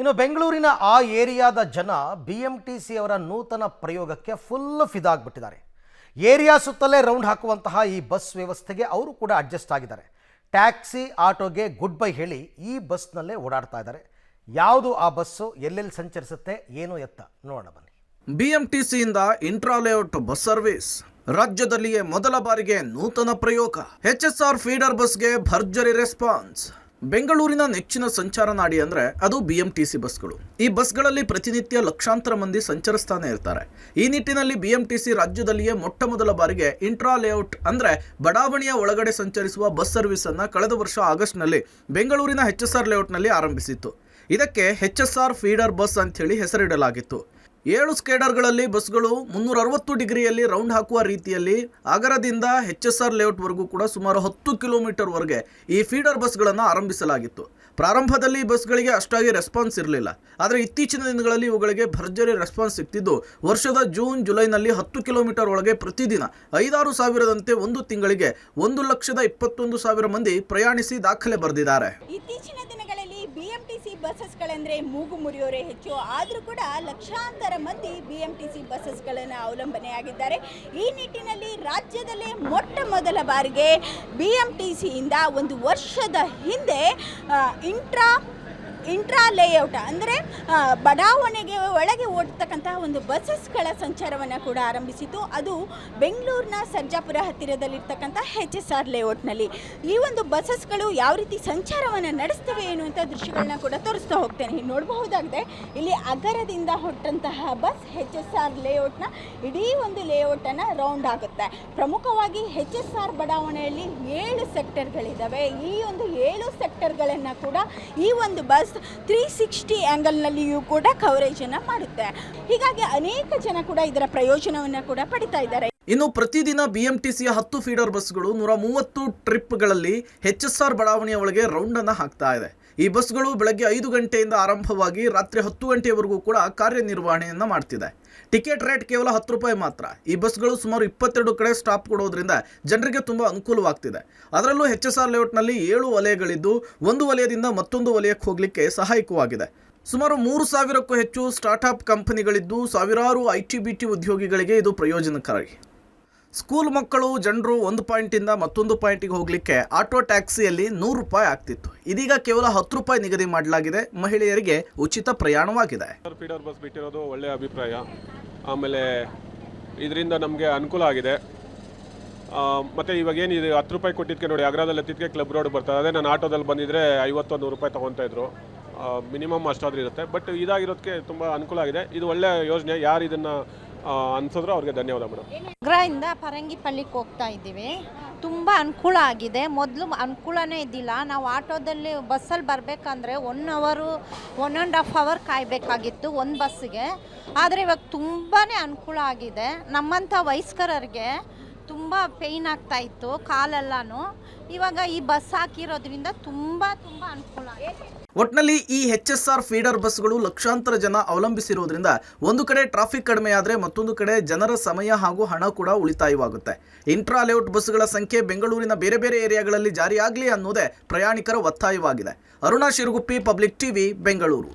ಇನ್ನು ಬೆಂಗಳೂರಿನ ಆ ಏರಿಯಾದ ಜನ BMTC ಅವರ ನೂತನ ಪ್ರಯೋಗಕ್ಕೆ ಫುಲ್ ಫಿದಾಗ್ಬಿಟ್ಟಿದ್ದಾರೆ. ಏರಿಯಾ ಸುತ್ತಲೇ ರೌಂಡ್ ಹಾಕುವಂತಹ ಈ ಬಸ್ ವ್ಯವಸ್ಥೆಗೆ ಅವರು ಕೂಡ ಅಡ್ಜಸ್ಟ್ ಆಗಿದ್ದಾರೆ. ಟ್ಯಾಕ್ಸಿ ಆಟೋಗೆ ಗುಡ್ ಬೈ ಹೇಳಿ ಈ ಬಸ್ನಲ್ಲೇ ಓಡಾಡ್ತಾ ಇದ್ದಾರೆ. ಯಾವುದು ಆ ಬಸ್ಸು, ಎಲ್ಲೆಲ್ಲಿ ಸಂಚರಿಸುತ್ತೆ, ಏನು ಎತ್ತ ನೋಡೋಣ ಬನ್ನಿ. BMTC ಇಂದ ಇಂಟ್ರಾ ಲೇಔಟ್ ಬಸ್ ಸರ್ವಿಸ್. ರಾಜ್ಯದಲ್ಲಿಯೇ ಮೊದಲ ಬಾರಿಗೆ ನೂತನ ಪ್ರಯೋಗ. HSR ಫೀಡರ್ ಬಸ್ಗೆ ಭರ್ಜರಿ ರೆಸ್ಪಾನ್ಸ್. ಬೆಂಗಳೂರಿನ ನೆಚ್ಚಿನ ಸಂಚಾರ ನಾಡಿ ಅಂದ್ರೆ ಅದು BMTC ಬಸ್ಗಳು. ಈ ಬಸ್ಗಳಲ್ಲಿ ಪ್ರತಿನಿತ್ಯ ಲಕ್ಷಾಂತರ ಮಂದಿ ಸಂಚರಿಸ್ತಾನೆ ಇರ್ತಾರೆ. ಈ ನಿಟ್ಟಿನಲ್ಲಿ BMTC ರಾಜ್ಯದಲ್ಲಿಯೇ ಮೊಟ್ಟ ಮೊದಲ ಬಾರಿಗೆ ಇಂಟ್ರಾ ಲೇಔಟ್ ಅಂದ್ರೆ ಬಡಾವಣೆಯ ಒಳಗಡೆ ಸಂಚರಿಸುವ ಬಸ್ ಸರ್ವಿಸ್ ಅನ್ನ ಕಳೆದ ವರ್ಷ ಆಗಸ್ಟ್ನಲ್ಲಿ ಬೆಂಗಳೂರಿನ HSR ಲೇಔಟ್ನಲ್ಲಿ ಆರಂಭಿಸಿತ್ತು. ಇದಕ್ಕೆ HSR ಫೀಡರ್ ಬಸ್ ಅಂತ ಹೇಳಿ ಹೆಸರಿಡಲಾಗಿತ್ತು. 7 ಸ್ಕೇಡರ್ಗಳಲ್ಲಿ ಬಸ್ಗಳು 360 ಡಿಗ್ರಿಯಲ್ಲಿ ರೌಂಡ್ ಹಾಕುವ ರೀತಿಯಲ್ಲಿ ಆಗರದಿಂದ HSR ಲೇಔಟ್ವರೆಗೂ ಕೂಡ ಸುಮಾರು 10 ಕಿಲೋಮೀಟರ್ವರೆಗೆ ಈ ಫೀಡರ್ ಬಸ್ಗಳನ್ನು ಆರಂಭಿಸಲಾಗಿತ್ತು. ಪ್ರಾರಂಭದಲ್ಲಿ ಬಸ್ಗಳಿಗೆ ಅಷ್ಟಾಗಿ ರೆಸ್ಪಾನ್ಸ್ ಇರಲಿಲ್ಲ. ಆದರೆ ಇತ್ತೀಚಿನ ದಿನಗಳಲ್ಲಿ ಇವುಗಳಿಗೆ ಭರ್ಜರಿ ರೆಸ್ಪಾನ್ಸ್ ಸಿಗ್ತಿದ್ದು ವರ್ಷದ ಜೂನ್ ಜುಲೈನಲ್ಲಿ 10 ಕಿಲೋಮೀಟರ್ ಒಳಗೆ ಪ್ರತಿದಿನ 5-6 ಸಾವಿರದಂತೆ ಒಂದು ತಿಂಗಳಿಗೆ 1,21,000 ಮಂದಿ ಪ್ರಯಾಣಿಸಿ ದಾಖಲೆ ಬರೆದಿದ್ದಾರೆ. ಇತ್ತೀಚಿನ ದಿನಗಳಲ್ಲಿ BMTC ಬಸ್ಸಸ್ಗಳೆಂದರೆ ಮೂಗು ಮುರಿಯೋರೇ ಹೆಚ್ಚು. ಆದರೂ ಕೂಡ ಲಕ್ಷಾಂತರ ಮಂದಿ BMTC ಬಸ್ಸಸ್ಗಳನ್ನು ಅವಲಂಬನೆಯಾಗಿದ್ದಾರೆ. ಈ ನಿಟ್ಟಿನಲ್ಲಿ ರಾಜ್ಯದಲ್ಲೇ ಮೊಟ್ಟ ಮೊದಲ ಬಾರಿಗೆ BMTC ಇಂದ ಒಂದು ವರ್ಷದ ಹಿಂದೆ ಇಂಟ್ರಾ ಲೇಔಟ್ ಅಂದರೆ ಬಡಾವಣೆಗೆ ಒಳಗೆ ಓಡ್ತಕ್ಕಂತಹ ಒಂದು ಬಸ್ಸಸ್ಗಳ ಸಂಚಾರವನ್ನು ಕೂಡ ಆರಂಭಿಸಿತು. ಅದು ಬೆಂಗಳೂರಿನ ಸರ್ಜಾಪುರ ಹತ್ತಿರದಲ್ಲಿರ್ತಕ್ಕಂಥ HSR ಲೇಔಟ್ನಲ್ಲಿ. ಈ ಒಂದು ಬಸ್ಸಸ್ಗಳು ಯಾವ ರೀತಿ ಸಂಚಾರವನ್ನು ನಡೆಸ್ತವೆ ಎನ್ನುವಂಥ ದೃಶ್ಯಗಳನ್ನ ಕೂಡ ತೋರಿಸ್ತಾ ಹೋಗ್ತೇನೆ. ನೋಡಬಹುದಾಗಿದೆ, ಇಲ್ಲಿ ಅಗರದಿಂದ ಹೊಟ್ಟಂತಹ ಬಸ್ HSR ಲೇಔಟ್ನ ಇಡೀ ಒಂದು ಲೇಔಟನ್ನು ರೌಂಡ್ ಆಗುತ್ತೆ. ಪ್ರಮುಖವಾಗಿ HSR ಬಡಾವಣೆಯಲ್ಲಿ 7 ಸೆಕ್ಟರ್ಗಳಿದ್ದಾವೆ. ಈ ಒಂದು 7 ಸೆಕ್ಟರ್ಗಳನ್ನು ಕೂಡ ಈ ಒಂದು ಬಸ್ 360 ಆ್ಯಂಗಲ್ನಲ್ಲಿಯೂ ಕೂಡ ಕವರೇಜನ್ನು ಮಾಡುತ್ತೆ. ಹೀಗಾಗಿ ಅನೇಕ ಜನ ಕೂಡ ಇದರ ಪ್ರಯೋಜನವನ್ನು ಕೂಡ ಪಡಿತಾ ಇದ್ದಾರೆ. ಇನ್ನು ಪ್ರತಿದಿನ BMTCಯ 10 ಫೀಡರ್ ಬಸ್ಗಳು 130 ಟ್ರಿಪ್ಗಳಲ್ಲಿ HSR ಬಡಾವಣೆಯ ಒಳಗೆ ರೌಂಡ್ ಅನ್ನು ಹಾಕ್ತಾ ಇದೆ. ಈ ಬಸ್ಗಳು ಬೆಳಗ್ಗೆ 5 ಗಂಟೆಯಿಂದ ಆರಂಭವಾಗಿ ರಾತ್ರಿ 10 ಗಂಟೆಯವರೆಗೂ ಕೂಡ ಕಾರ್ಯನಿರ್ವಹಣೆಯನ್ನು ಮಾಡ್ತಿದೆ. ಟಿಕೆಟ್ ರೇಟ್ ಕೇವಲ 10 ರೂಪಾಯಿ ಮಾತ್ರ. ಈ ಬಸ್ಗಳು ಸುಮಾರು 22 ಕಡೆ ಸ್ಟಾಪ್ ಕೊಡೋದ್ರಿಂದ ಜನರಿಗೆ ತುಂಬ ಅನುಕೂಲವಾಗ್ತಿದೆ. ಅದರಲ್ಲೂ HSR ಲೇಔಟ್ನಲ್ಲಿ 7 ವಲಯಗಳಿದ್ದು ಒಂದು ವಲಯದಿಂದ ಮತ್ತೊಂದು ವಲಯಕ್ಕೆ ಹೋಗಲಿಕ್ಕೆ ಸಹಾಯಕವಾಗಿದೆ. ಸುಮಾರು 3,000ಕ್ಕೂ ಹೆಚ್ಚು ಸ್ಟಾರ್ಟ್ಅಪ್ ಕಂಪನಿಗಳಿದ್ದು ಸಾವಿರಾರು IT-BT ಉದ್ಯೋಗಿಗಳಿಗೆ ಇದು ಪ್ರಯೋಜನಕಾರಿ. ಸ್ಕೂಲ್ ಮಕ್ಕಳು ಜನರು ಒಂದು ಪಾಯಿಂಟಿಂದ ಮತ್ತೊಂದು ಪಾಯಿಂಟಿಗೆ ಹೋಗಲಿಕ್ಕೆ ಆಟೋ ಟ್ಯಾಕ್ಸಿಯಲ್ಲಿ 100 ರೂಪಾಯಿ ಆಗ್ತಿತ್ತು. ಇದೀಗ ಕೇವಲ 10 ರೂಪಾಯಿ ನಿಗದಿ ಮಾಡಲಾಗಿದೆ. ಮಹಿಳೆಯರಿಗೆ ಉಚಿತ ಪ್ರಯಾಣವಾಗಿದೆ. ಫೀಡರ್ ಬಸ್ ಬಿಟ್ಟಿರೋದು ಒಳ್ಳೆಯ ಅಭಿಪ್ರಾಯ. ಆಮೇಲೆ ಇದರಿಂದ ನಮಗೆ ಅನುಕೂಲ ಆಗಿದೆ. ಮತ್ತು ಇವಾಗ ಏನಿದೆ 10 ರೂಪಾಯಿ ಕೊಟ್ಟಿದ್ದಕ್ಕೆ ನೋಡಿ, ಅಗ್ರದಲ್ಲಿ ಎತ್ತಿದ್ದಕ್ಕೆ ಕ್ಲಬ್ ರೋಡ್ ಬರ್ತದೆ. ಅದೇ ನಾನು ಆಟೋದಲ್ಲಿ ಬಂದಿದ್ದರೆ 50-100 ರೂಪಾಯಿ ತೊಗೊತಾ ಇದ್ರು. ಮಿನಿಮಮ್ ಅಷ್ಟಾದ್ರೂ ಇರುತ್ತೆ. ಬಟ್ ಇದಾಗಿರೋದಕ್ಕೆ ತುಂಬ ಅನುಕೂಲ ಆಗಿದೆ. ಇದು ಒಳ್ಳೆಯ ಯೋಜನೆ. ಯಾರು ಇದನ್ನು ಅನ್ಸಿದ್ರು ಅವ್ರಿಗೆ ಧನ್ಯವಾದ ಮೇಡಮ್. ಅಗ್ರದಿಂದ ಪರಂಗಿಪಲ್ಲಿಗೆ ಹೋಗ್ತಾ ಇದ್ದೀವಿ. ತುಂಬ ಅನುಕೂಲ ಆಗಿದೆ. ಮೊದಲು ಅನುಕೂಲನೇ ಇದ್ದಿಲ್ಲ. ನಾವು ಆಟೋದಲ್ಲಿ ಬಸ್ಸಲ್ಲಿ ಬರಬೇಕಂದ್ರೆ 1 ಅವರ್ 1.5 ಅವರ್ ಕಾಯಬೇಕಾಗಿತ್ತು ಒಂದು ಬಸ್ಸಿಗೆ. ಆದರೆ ಇವಾಗ ತುಂಬಾ ಅನುಕೂಲ ಆಗಿದೆ. ನಮ್ಮಂಥ ವಯಸ್ಕರಿಗೆ ತುಂಬ ಪೇಯ್ನ್ ಆಗ್ತಾಯಿತ್ತು ಕಾಲೆಲ್ಲನೂ. ಇವಾಗ ಈ ಬಸ್ ಹಾಕಿರೋದ್ರಿಂದ ತುಂಬ ಅನುಕೂಲ ಆಗಿದೆ. ಒಟ್ನಲ್ಲಿ ಈ HSR ಫೀಡರ್ ಬಸ್ಗಳು ಲಕ್ಷಾಂತರ ಜನ ಅವಲಂಬಿಸಿರುವುದರಿಂದ ಒಂದು ಕಡೆ ಟ್ರಾಫಿಕ್ ಕಡಿಮೆ ಆದರೆ ಮತ್ತೊಂದು ಕಡೆ ಜನರ ಸಮಯ ಹಾಗೂ ಹಣ ಕೂಡ ಉಳಿತಾಯವಾಗುತ್ತೆ. ಇಂಟ್ರಾ ಲೇಔಟ್ ಬಸ್ಗಳ ಸಂಖ್ಯೆ ಬೆಂಗಳೂರಿನ ಬೇರೆ ಬೇರೆ ಏರಿಯಾಗಳಲ್ಲಿ ಜಾರಿಯಾಗಲಿ ಅನ್ನೋದೇ ಪ್ರಯಾಣಿಕರ ಒತ್ತಾಯವಾಗಿದೆ. Aruna Shiraguppi, public TV, Bengaluru.